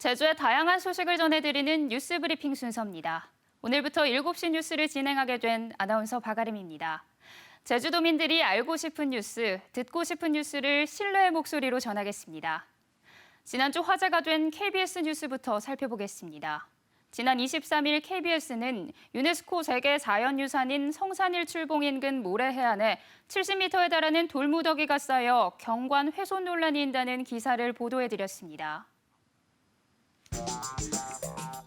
제주의 다양한 소식을 전해드리는 뉴스 브리핑 순서입니다. 오늘부터 7시 뉴스를 진행하게 된 아나운서 박아름입니다. 제주도민들이 알고 싶은 뉴스, 듣고 싶은 뉴스를 신뢰의 목소리로 전하겠습니다. 지난주 화제가 된 KBS 뉴스부터 살펴보겠습니다. 지난 23일 KBS는 유네스코 세계 자연유산인 성산일출봉 인근 모래해안에 70m에 달하는 돌무더기가 쌓여 경관 훼손 논란이 있다는 기사를 보도해드렸습니다.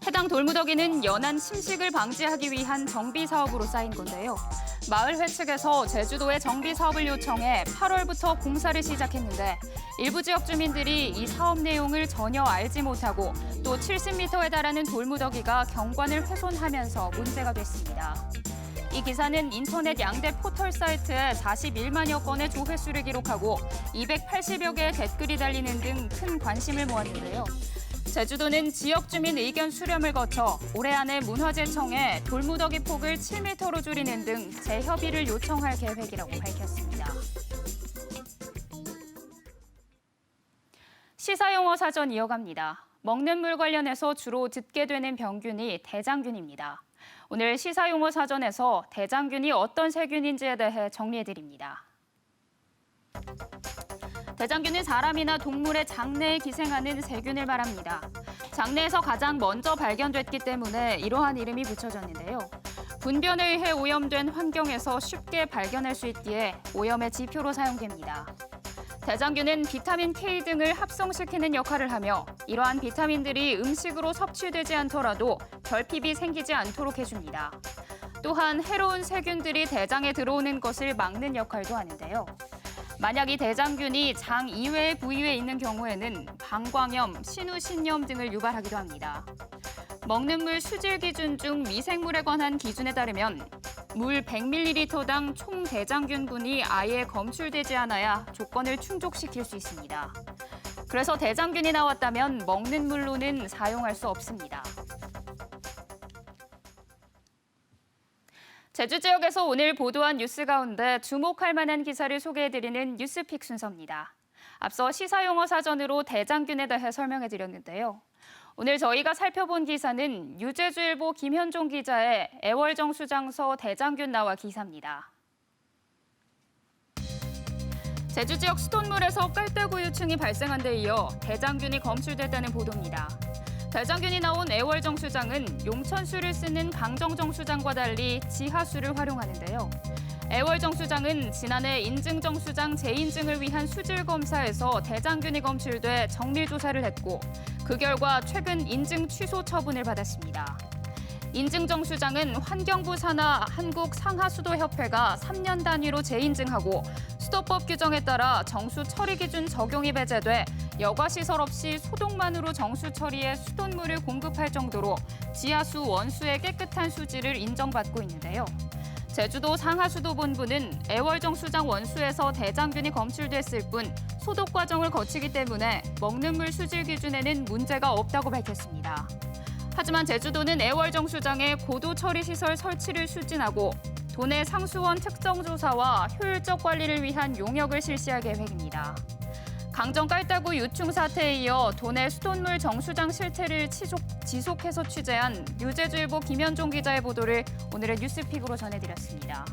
해당 돌무더기는 연안 침식을 방지하기 위한 정비 사업으로 쌓인 건데요. 마을회 측에서 제주도에 정비 사업을 요청해 8월부터 공사를 시작했는데 일부 지역 주민들이 이 사업 내용을 전혀 알지 못하고 또 70m에 달하는 돌무더기가 경관을 훼손하면서 문제가 됐습니다. 이 기사는 인터넷 양대 포털 사이트에 41만여 건의 조회수를 기록하고 280여 개의 댓글이 달리는 등 큰 관심을 모았는데요. 제주도는 지역 주민 의견 수렴을 거쳐 올해 안에 문화재청에 돌무더기 폭을 7m로 줄이는 등 재협의를 요청할 계획이라고 밝혔습니다. 시사용어 사전 이어갑니다. 먹는 물 관련해서 주로 듣게 되는 병균이 대장균입니다. 오늘 시사용어 사전에서 대장균이 어떤 세균인지에 대해 정리해드립니다. 대장균은 사람이나 동물의 장내에 기생하는 세균을 말합니다. 장내에서 가장 먼저 발견됐기 때문에 이러한 이름이 붙여졌는데요. 분변에 의해 오염된 환경에서 쉽게 발견할 수 있기에 오염의 지표로 사용됩니다. 대장균은 비타민 K 등을 합성시키는 역할을 하며 이러한 비타민들이 음식으로 섭취되지 않더라도 결핍이 생기지 않도록 해줍니다. 또한 해로운 세균들이 대장에 들어오는 것을 막는 역할도 하는데요. 만약 이 대장균이 장 이외의 부위에 있는 경우에는 방광염, 신우신염 등을 유발하기도 합니다. 먹는 물 수질 기준 중 미생물에 관한 기준에 따르면 물 100ml당 총 대장균분이 아예 검출되지 않아야 조건을 충족시킬 수 있습니다. 그래서 대장균이 나왔다면 먹는 물로는 사용할 수 없습니다. 제주 지역에서 오늘 보도한 뉴스 가운데 주목할 만한 기사를 소개해드리는 뉴스픽 순서입니다. 앞서 시사용어 사전으로 대장균에 대해 설명해드렸는데요. 오늘 저희가 살펴본 기사는 유제주일보 김현종 기자의 애월정수장서 대장균 나와 기사입니다. 제주 지역 수돗물에서 깔때구유층이 발생한 데 이어 대장균이 검출됐다는 보도입니다. 대장균이 나온 애월정수장은 용천수를 쓰는 강정정수장과 달리 지하수를 활용하는데요. 애월정수장은 지난해 인증정수장 재인증을 위한 수질 검사에서 대장균이 검출돼 정밀조사를 했고 그 결과 최근 인증 취소 처분을 받았습니다. 인증정수장은 환경부 산하 한국상하수도협회가 3년 단위로 재인증하고 수도법 규정에 따라 정수 처리 기준 적용이 배제돼 여과시설 없이 소독만으로 정수 처리해 수돗물을 공급할 정도로 지하수 원수의 깨끗한 수질을 인정받고 있는데요. 제주도 상하수도본부는 애월정수장 원수에서 대장균이 검출됐을 뿐 소독 과정을 거치기 때문에 먹는 물 수질 기준에는 문제가 없다고 밝혔습니다. 하지만 제주도는 애월정수장에 고도 처리 시설 설치를 추진하고 도내 상수원 특정 조사와 효율적 관리를 위한 용역을 실시할 계획입니다. 강정 깔따구 유충 사태에 이어 도내 수돗물 정수장 실태를 지속해서 취재한 유제주일보 김현종 기자의 보도를 오늘의 뉴스픽으로 전해드렸습니다.